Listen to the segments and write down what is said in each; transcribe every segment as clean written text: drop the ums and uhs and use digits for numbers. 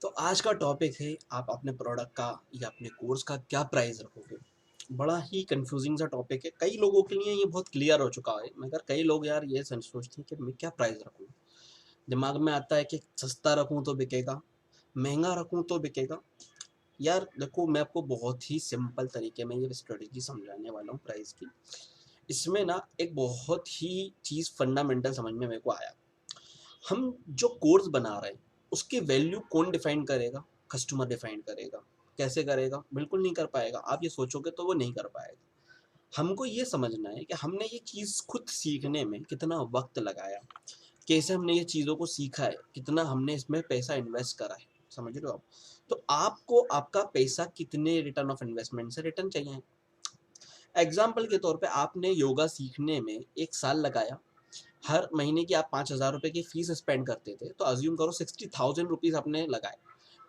तो आज का टॉपिक है आप अपने प्रोडक्ट का या अपने कोर्स का क्या प्राइस रखोगे। बड़ा ही कंफ्यूजिंग सा टॉपिक है, कई लोगों के लिए ये बहुत क्लियर हो चुका है मगर कई लोग यार ये सोचते हैं कि मैं क्या प्राइस रखूँ। दिमाग में आता है कि सस्ता रखूँ तो बिकेगा, महंगा रखूँ तो बिकेगा। यार देखो, मैं आपको बहुत ही सिंपल तरीके में ये स्ट्रेटेजी समझाने वाला हूँ प्राइस की। इसमें ना एक बहुत ही चीज़ फंडामेंटल समझ में मेरे को आया। हम जो कोर्स बना रहे हैं उसकी वैल्यू कौन डिफाइन करेगा? कस्टमर डिफाइन करेगा। कैसे करेगा? बिल्कुल नहीं कर पाएगा। आप ये सोचोगे तो वो नहीं कर पाएगा। हमको ये समझना है कि हमने ये चीज़ खुद सीखने में कितना वक्त लगाया, कैसे हमने ये चीज़ों को सीखा है, कितना हमने इसमें पैसा इन्वेस्ट करा है। समझ रहे हो आप? तो आपको आपका पैसा कितने रिटर्न ऑफ इन्वेस्टमेंट से रिटर्न चाहिए। एग्जाम्पल के तौर पे आपने योगा सीखने में 1 साल लगाया, हर महीने की आप 5,000 रुपये की फीस स्पेंड करते थे, तो अज्यूम करो 60,000 रुपीज़ आपने लगाए।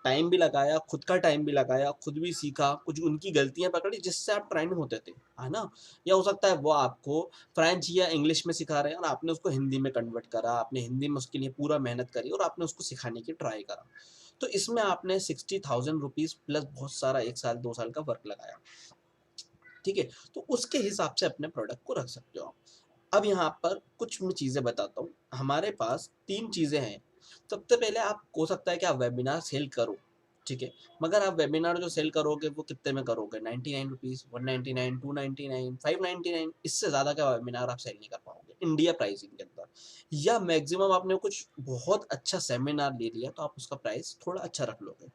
टाइम भी लगाया, खुद का टाइम भी लगाया, खुद भी सीखा, कुछ उनकी गलतियां पकड़ी जिससे आप ट्रेंड होते थे, है ना। या हो सकता है वो आपको फ्रेंच या इंग्लिश में सिखा रहे हैं और आपने उसको हिंदी में कन्वर्ट करा, आपने हिंदी में उसके लिए पूरा मेहनत करी और आपने उसको सिखाने की ट्राई करा। तो इसमें आपने 60,000 रुपीज़ प्लस बहुत सारा 1 साल 2 साल का वर्क लगाया। ठीक है, तो उसके हिसाब से अपने प्रोडक्ट को रख सकते हो आप। अब यहाँ पर कुछ मैं चीज़ें बताता हूँ। हमारे पास 3 चीज़ें हैं। सबसे पहले आप हो सकता है कि आप वेबिनार सेल करो, ठीक है। मगर आप वेबिनार जो सेल करोगे वो कितने में करोगे? 99 रुपीज़, 199, 299, 599, इससे ज़्यादा का वेबिनार आप सेल नहीं कर पाओगे इंडिया प्राइसिंग के अंदर। या मैक्सिमम आपने कुछ बहुत अच्छा सेमिनार ले लिया तो आप उसका प्राइस थोड़ा अच्छा रख लोगे।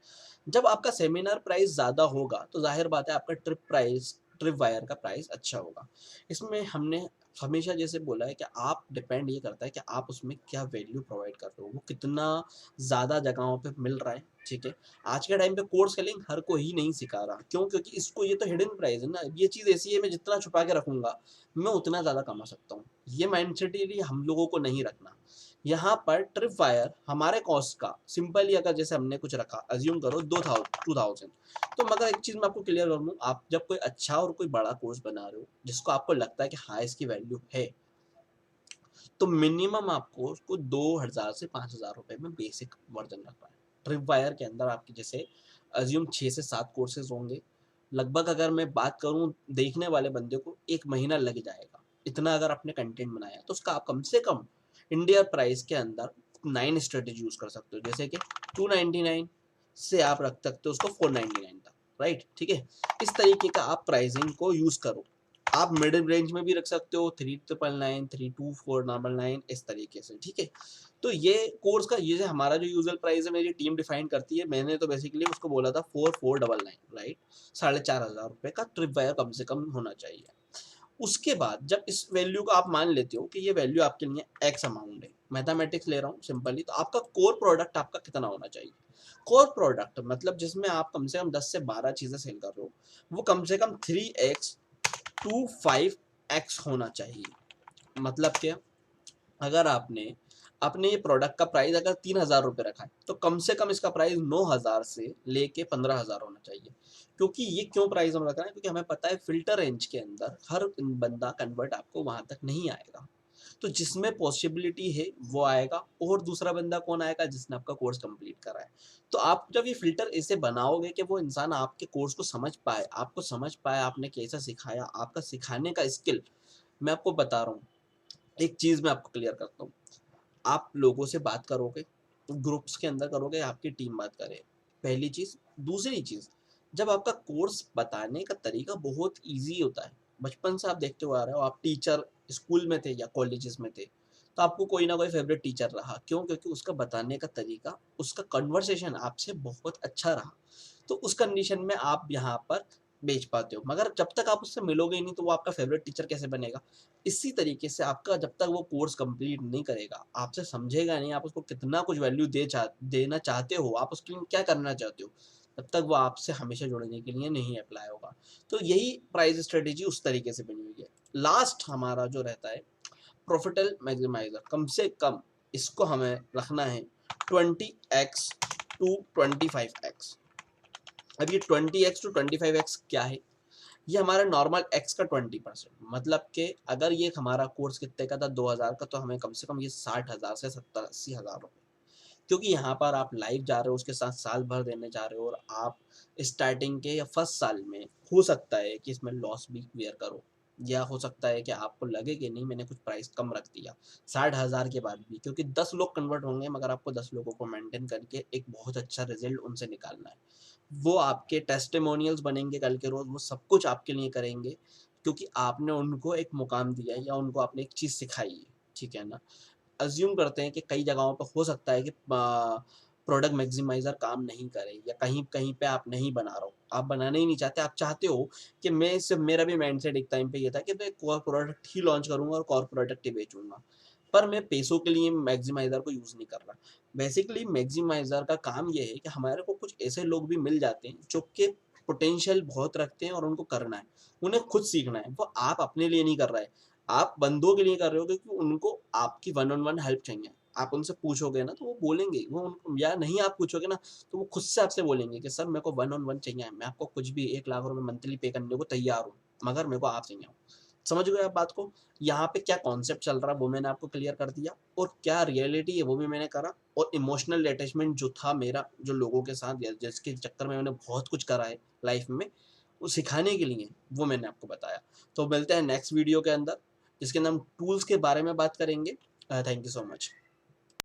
जब आपका सेमिनार प्राइस ज़्यादा होगा तो जाहिर बात है आपका ट्रिप वायर का प्राइस अच्छा होगा। इसमें हमने हमेशा जैसे बोला है कि आप डिपेंड ये करता है कि आप उसमें क्या वैल्यू प्रोवाइड कर रहे हो, वो कितना ज़्यादा जगहों पे मिल रहा है। ठीक है, आज के टाइम पे कोर्स सेलिंग हर कोई ही नहीं सिखा रहा। क्यों? क्योंकि इसको ये तो हिडन प्राइस है ना, ये चीज़ ऐसी है मैं जितना छुपा के रखूंगा मैं उतना ज़्यादा कमा सकता हूँ। ये माइंडसेट ही हम लोगों को नहीं रखना। यहाँ पर ट्रिप वायर हमारे कॉस्ट का सिंपल ही अगर जैसे हमने कुछ रखा, अज्यूम करो 2,000। तो मगर एक चीज़ मैं आपको क्लियर कर दूँ, आप जब कोई अच्छा और कोई बड़ा कोर्स बना रहे हो जिसको आपको लगता है कि हाँ इसकी वैल्यू है, तो मिनिमम आपको उसको 2,000 से 5,000 रुपए में बेसिक वर्जन रखना है। ट्रिप वायर के अंदर आपके जैसे अज्यूम 6 से 7 कोर्सेज होंगे। लगभग अगर मैं बात करूं, देखने वाले बंदे को 1 महीना लग जाएगा। इतना अगर आपने कंटेंट बनाया तो उसका आप कम से कम इंडिया प्राइस के अंदर 9 स्ट्रेटेजी यूज कर सकते हो। जैसे कि 299 से आप रख सकते हो उसको 499 तक, राइट। ठीक है, इस तरीके का आप प्राइसिंग को यूज करो। आप मिडिल रेंज में भी रख सकते हो, 3,999, 3,249, इस तरीके से। ठीक है, तो ये कोर्स का ये हमारा जो यूजुअल प्राइस है मेरी टीम डिफाइन करती है। मैंने तो बेसिकली उसको बोला था 4,499, राइट। 4,500 रुपए का ट्रिप वायर कम से कम होना चाहिए। उसके बाद जब इस वैल्यू को आप मान लेते हो कि ये वैल्यू आपके लिए एक्स अमाउंट है, मैथमेटिक्स ले रहा हूँ सिंपली, तो आपका कोर प्रोडक्ट आपका कितना होना चाहिए? कोर प्रोडक्ट मतलब जिसमें आप कम से कम 10 से 12 चीजें सेल कर रहे हो, वो कम से कम 3x to 5x होना चाहिए। मतलब क्या? अगर आपने अपने ये प्रोडक्ट का प्राइस अगर 3,000 रुपये रखा है तो कम से कम इसका प्राइस 9,000 से लेके 15,000 होना चाहिए। क्योंकि ये क्यों प्राइस हम रख रहे हैं? क्योंकि हमें पता है फिल्टर रेंज के अंदर हर बंदा कन्वर्ट आपको वहां तक नहीं आएगा। तो जिसमें पॉसिबिलिटी है वो आएगा, और दूसरा बंदा कौन आएगा? जिसने आपका कोर्स कंप्लीट करा है। तो आप जब ये फिल्टर ऐसे बनाओगे कि वो इंसान आपके कोर्स को समझ पाए, आपको समझ पाए आपने कैसा सिखाया, आपका सिखाने का स्किल। मैं आपको बता रहा हूँ, एक चीज मैं आपको क्लियर करता हूँ। आप लोगों से बात करोगे, ग्रुप्स के अंदर करोगे, आपकी टीम बात करे, पहली चीज। दूसरी चीज, जब आपका कोर्स बताने का तरीका बहुत इजी होता है, बचपन से आप देखते हुए आ रहे हो, आप टीचर स्कूल में थे या कॉलेजेस में थे, तो आपको कोई ना कोई फेवरेट टीचर रहा। क्यों? क्योंकि उसका बताने का तरीका, उसका कन्वर्सेशन आपसे बहुत अच्छा रहा। तो उस कंडीशन में आप यहाँ पर बेच पाते हो। मगर जब तक आप उससे मिलोगे ही नहीं तो वो आपका फेवरेट टीचर कैसे बनेगा? इसी तरीके से आपका जब तक वो कोर्स कंप्लीट नहीं करेगा, आपसे समझेगा नहीं, आप उसको कितना कुछ वैल्यू देना चाहते हो, आप उसके लिए क्या करना चाहते हो, तब तक वो आपसे हमेशा जुड़ने के लिए नहीं अप्लाई होगा। तो यही प्राइस स्ट्रेटेजी उस तरीके से बनी हुई है। लास्ट हमारा जो रहता है प्रॉफिटल मैक्सिमाइजर, कम से कम इसको हमें रखना है 20x to 25x। अब ये 20x to 25x क्या है? ये हमारा नॉर्मल एक्स का 20%। मतलब कि अगर ये हमारा कोर्स कितने का था, 2,000 का, तो हमें कम से कम ये 60,000 से 70-80,000 रुपये क्योंकि यहाँ पर आप लाइव जा रहे हो, उसके साथ साल भर देने जा रहे हो, और आप स्टार्टिंग के या फर्स्ट साल में हो सकता है कि इसमें लॉस भी बेयर करो, या हो सकता है कि आपको लगे कि नहीं मैंने कुछ प्राइस कम रख दिया 60,000 के बाद भी, क्योंकि 10 लोग कन्वर्ट होंगे मगर आपको 10 लोगों को मेंटेन करके एक बहुत अच्छा रिजल्ट उनसे निकालना है। वो आपके टेस्टिमोनियल्स बनेंगे कल के रोज, वो सब कुछ आपके लिए करेंगे क्योंकि आपने उनको एक मुकाम दिया है या उनको आपने एक चीज़ सिखाई है। ठीक है ना? अज्यूम करते हैं कि कई जगहों पे हो सकता है कि प्रोडक्ट मैक्सिमाइजर काम नहीं करे, या कहीं कहीं पे आप नहीं बना रहे हो, आप बनाना ही नहीं चाहते, आप चाहते हो कि मैं सिर्फ, मेरा भी माइंडसेट एक टाइम पे ये था कि मैं कोर प्रोडक्ट ही लॉन्च करूंगा और कोर प्रोडक्ट ही बेचूंगा, पर मैं पैसों के लिए मैक्सिमाइजर को यूज़ नहीं कर रहा। बेसिकली मैक्सिमाइजर का काम ये है कि हमारे को कुछ ऐसे लोग भी मिल जाते हैं जो कि पोटेंशियल बहुत रखते हैं और उनको करना है, उन्हें खुद सीखना है, वो आप अपने लिए नहीं कर रहे हैं, आप बंदों के लिए कर रहे हो क्योंकि उनको आपकी वन ऑन वन हेल्प चाहिए। आप उनसे पूछोगे ना तो वो बोलेंगे, या नहीं आप पूछोगे ना तो वो खुद से आपसे बोलेंगे कि सर मेरे को वन ऑन वन चाहिए, मैं आपको कुछ भी 1 लाख रुपए मंथली पे करने को तैयार हूँ, मगर मेरे को आप चाहिए हो। समझ गए आप बात को? यहाँ पे क्या कॉन्सेप्ट चल रहा है वो मैंने आपको क्लियर कर दिया, और क्या रियलिटी है वो भी मैंने करा, और इमोशनल अटैचमेंट जो था मेरा जो लोगों के साथ, जिसके चक्कर में मैंने बहुत कुछ करा है लाइफ में, वो सिखाने के लिए वो मैंने आपको बताया। तो मिलते हैं नेक्स्ट वीडियो के अंदर, जिसके अंदर हम टूल्स के बारे में बात करेंगे। Thank you so much.